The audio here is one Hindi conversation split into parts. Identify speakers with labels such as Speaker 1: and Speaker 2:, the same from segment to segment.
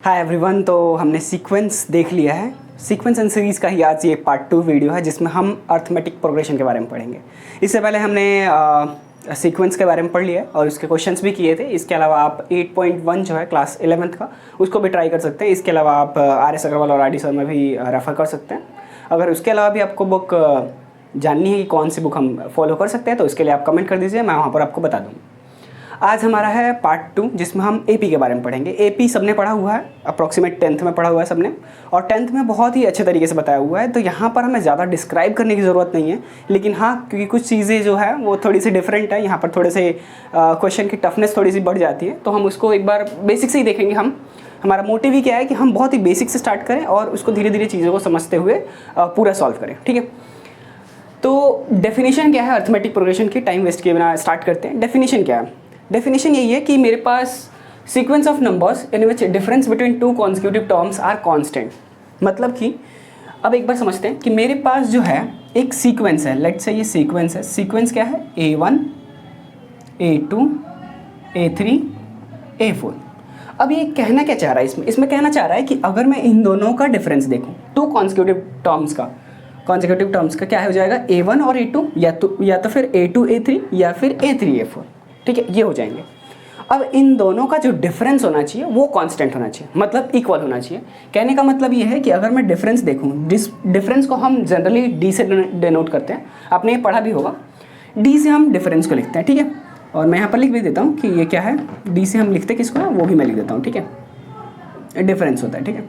Speaker 1: Hi everyone. तो हमने सीक्वेंस देख लिया है। सीक्वेंस एंड सीरीज़ का ही आज ये पार्ट 2 वीडियो है जिसमें हम अर्थमेटिक प्रोग्रेशन के बारे में पढ़ेंगे। इससे पहले हमने सीक्वेंस के बारे में पढ़ लिया और उसके क्वेश्चंस भी किए थे। इसके अलावा आप 8.1 जो है क्लास 11th का उसको भी ट्राई कर सकते हैं। इसके अलावा आप RS अग्रवाल और RD शर्मा भी रेफ़र कर सकते हैं। अगर उसके अलावा भी आपको बुक जाननी है कि कौन सी बुक हम फॉलो कर सकते हैं तो उसके लिए आप कमेंट कर दीजिए, मैं वहाँ पर आपको बता दूँगा। आज हमारा है पार्ट 2 जिसमें हम AP के बारे में पढ़ेंगे। AP सबने पढ़ा हुआ है, अप्रॉक्सीमेट 10th में पढ़ा हुआ है सबने, और 10th में बहुत ही अच्छे तरीके से बताया हुआ है। तो यहाँ पर हमें ज़्यादा डिस्क्राइब करने की ज़रूरत नहीं है, लेकिन हाँ क्योंकि कुछ चीज़ें जो है वो थोड़ी सी डिफरेंट है, यहाँ पर थोड़े से क्वेश्चन की टफनेस थोड़ी सी बढ़ जाती है, तो हम उसको एक बार बेसिक से ही देखेंगे। हमारा मोटिव ही क्या है कि हम बहुत ही बेसिक से स्टार्ट करें और उसको धीरे धीरे चीज़ों को समझते हुए पूरा सॉल्व करें। ठीक है, तो डेफिनेशन क्या है अर्थमेटिक प्रोग्रेशन की? टाइम वेस्ट किए बिना स्टार्ट करते हैं। डेफिनेशन क्या है? डेफिनेशन यही है कि मेरे पास sequence of numbers in which difference between two consecutive terms are constant. मतलब कि अब एक बार समझते हैं कि मेरे पास जो है एक सीक्वेंस है। लेट्स से ये सीक्वेंस है। सीक्वेंस क्या है? A1 A2 A3 A4। अब ये कहना क्या चाह रहा है इसमें कहना चाह रहा है कि अगर मैं इन दोनों का डिफरेंस देखूं, टू कॉन्जिक्यूटिव टर्म्स का क्या हो जाएगा? A1 और A2 या तो फिर A2 A3 या फिर A3 A4। ठीक है, ये हो जाएंगे। अब इन दोनों का जो डिफरेंस होना चाहिए वो कांस्टेंट होना चाहिए, मतलब इक्वल होना चाहिए। कहने का मतलब ये है कि अगर मैं डिफरेंस देखूं, डिफरेंस को हम जनरली D से डिनोट करते हैं, आपने ये पढ़ा भी होगा। D से हम डिफरेंस को लिखते हैं। ठीक है, और मैं यहाँ पर लिख भी देता हूँ कि ये क्या है। D से हम लिखते हैं किसको है वो भी मैं लिख देता हूँ। ठीक है, डिफरेंस होता है। ठीक है,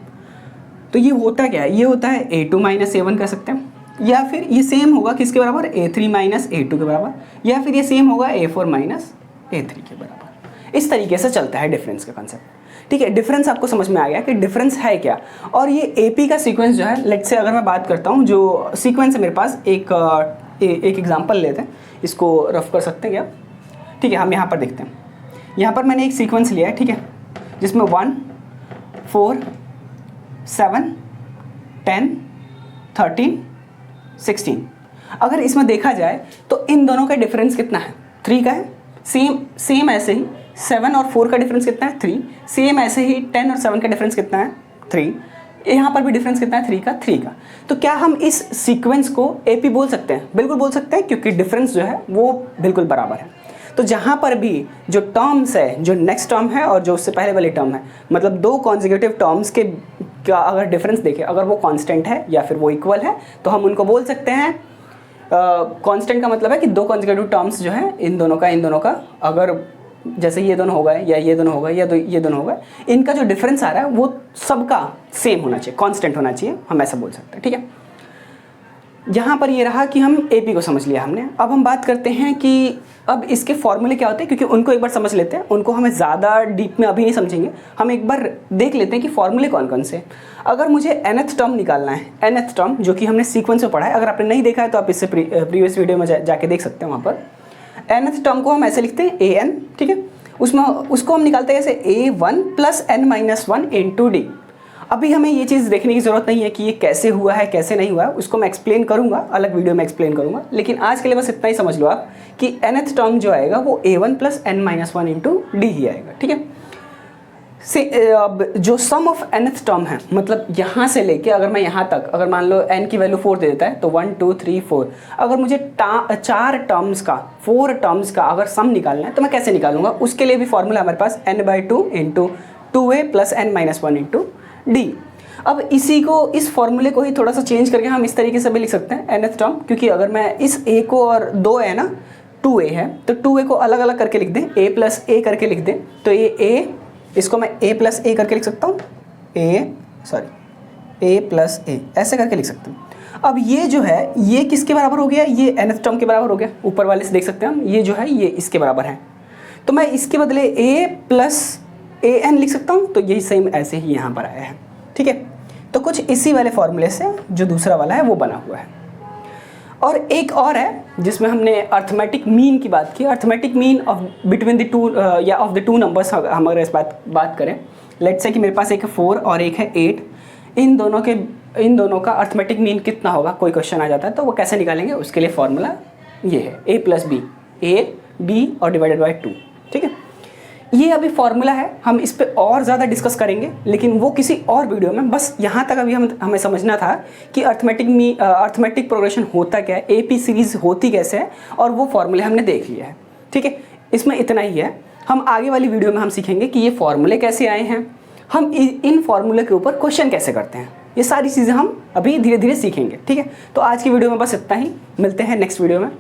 Speaker 1: तो ये होता क्या है? ये होता है A2 माइनस A1 कह सकते हैं, या फिर ये सेम होगा किसके बराबर? A3 माइनस A2 के बराबर, या फिर ये सेम होगा A4 माइनस A3 के बराबर। इस तरीके से चलता है डिफरेंस का कंसेप्ट। ठीक है, डिफरेंस आपको समझ में आ गया कि डिफरेंस है क्या। और ये AP का सीक्वेंस जो है, लेट्स से अगर मैं बात करता हूँ, जो सीक्वेंस है मेरे पास, एक एग्जाम्पल लेते हैं, इसको रफ कर सकते हैं क्या? ठीक है, हम यहाँ पर देखते हैं। यहाँ पर मैंने एक सीक्वेंस लिया है, ठीक है, जिसमें 1 4 7 10 13 16। अगर इसमें देखा जाए तो इन दोनों का डिफरेंस कितना है? 3 का है। सेम ऐसे ही 7 और 4 का डिफरेंस कितना है? 3। सेम ऐसे ही 10 और 7 का डिफरेंस कितना है? 3। यहाँ पर भी डिफरेंस कितना है? 3 का। तो क्या हम इस सीक्वेंस को AP बोल सकते हैं? बिल्कुल बोल सकते हैं, क्योंकि डिफरेंस जो है वो बिल्कुल बराबर है। तो जहाँ पर भी जो टर्म्स है, जो नेक्स्ट टर्म है और जो उससे पहले वाली टर्म है, मतलब दो कॉन्जिक्यूटिव टर्म्स के का अगर डिफरेंस देखें, अगर वो कांस्टेंट है या फिर वो इक्वल है, तो हम उनको बोल सकते हैं कांस्टेंट। का मतलब है कि दो कॉन्जिक्यूटिव टर्म्स जो है इन दोनों का अगर जैसे ये दोनों हो गए या ये दोनों हो गए या ये दोनों हो गए, इनका जो डिफरेंस आ रहा है वो सबका सेम होना चाहिए, कांस्टेंट होना चाहिए, हम ऐसा बोल सकते हैं। ठीक है, यहाँ पर ये रहा कि हम AP को समझ लिया हमने। अब हम बात करते हैं कि अब इसके फॉर्मूले क्या होते हैं, क्योंकि उनको एक बार समझ लेते हैं, उनको हमें ज़्यादा डीप में अभी नहीं समझेंगे। हम एक बार देख लेते हैं कि फॉर्मूले कौन कौन से। अगर मुझे nth टर्म निकालना है, nth टर्म जो कि हमने सीक्वेंस में पढ़ा है, अगर आपने नहीं देखा है तो आप इससे प्रीवियस वीडियो में जाके देख सकते हैं। वहाँ पर nth टर्म को हम ऐसे लिखते हैं AN। ठीक है, उसको हम निकालते हैं ऐसे A1 + n-1 × D। अभी हमें ये चीज़ देखने की ज़रूरत नहीं है कि ये कैसे हुआ है कैसे नहीं हुआ है, उसको मैं एक्सप्लेन करूँगा, अलग वीडियो में एक्सप्लेन करूँगा। लेकिन आज के लिए बस इतना ही समझ लो आप कि nth टर्म जो आएगा वो A1 + n-1 × D ही आएगा। ठीक है, अब जो सम ऑफ nth टर्म है, मतलब यहाँ से लेके अगर मैं यहाँ तक, अगर मान लो n की वैल्यू 4 दे देता है तो 1 2 3 4, अगर मुझे 4 टर्म्स का 4 टर्म्स का अगर सम निकालना है तो मैं कैसे निकालूंगा? उसके लिए भी फॉर्मूला हमारे पास n/2 × 2a + n-1 × D। अब इस फॉर्मूले को ही थोड़ा सा चेंज करके हम इस तरीके से भी लिख सकते हैं nth टर्म, क्योंकि अगर मैं इस a को, और 2 है ना, 2a है, तो 2a को अलग अलग करके लिख दें, a + a करके लिख दें, तो ये a, इसको मैं a + a करके लिख सकता हूँ, a + a ऐसे करके लिख सकते हैं। अब ये जो है ये किसके बराबर हो गया? ये nth टर्म के बराबर हो गया। ऊपर वाले से देख सकते हैं हम, ये जो है ये इसके बराबर है, तो मैं इसके बदले a + an लिख सकता हूँ, तो यही सेम ऐसे ही यहाँ पर आया है। ठीक है, तो कुछ इसी वाले फॉर्मूले से जो दूसरा वाला है वो बना हुआ है। और एक और है जिसमें हमने अर्थमेटिक मीन की बात की। Arithmetic mean of between the two या ऑफ द टू नंबर्स हम अगर इस बात करें, लेट्स से कि मेरे पास एक है 4 और एक है 8, इन दोनों का अर्थमेटिक मीन कितना होगा? कोई क्वेश्चन आ जाता है तो वो कैसे निकालेंगे? उसके लिए फॉर्मूला ये है A + B, A B और /2। ठीक है, ये अभी फॉर्मूला है, हम इस पे और ज़्यादा डिस्कस करेंगे लेकिन वो किसी और वीडियो में। बस यहाँ तक अभी हमें समझना था कि अर्थमेटिक प्रोग्रेशन होता क्या है, एपी सीरीज होती कैसे है, और वो फॉर्मूले हमने देख लिया है। ठीक है, इसमें इतना ही है। हम आगे वाली वीडियो में हम सीखेंगे कि ये फॉर्मूले कैसे आए हैं, हम इन फॉर्मूले के ऊपर क्वेश्चन कैसे करते हैं, ये सारी चीज़ें हम अभी धीरे धीरे सीखेंगे। ठीक है, तो आज की वीडियो में बस इतना ही, मिलते हैं नेक्स्ट वीडियो में।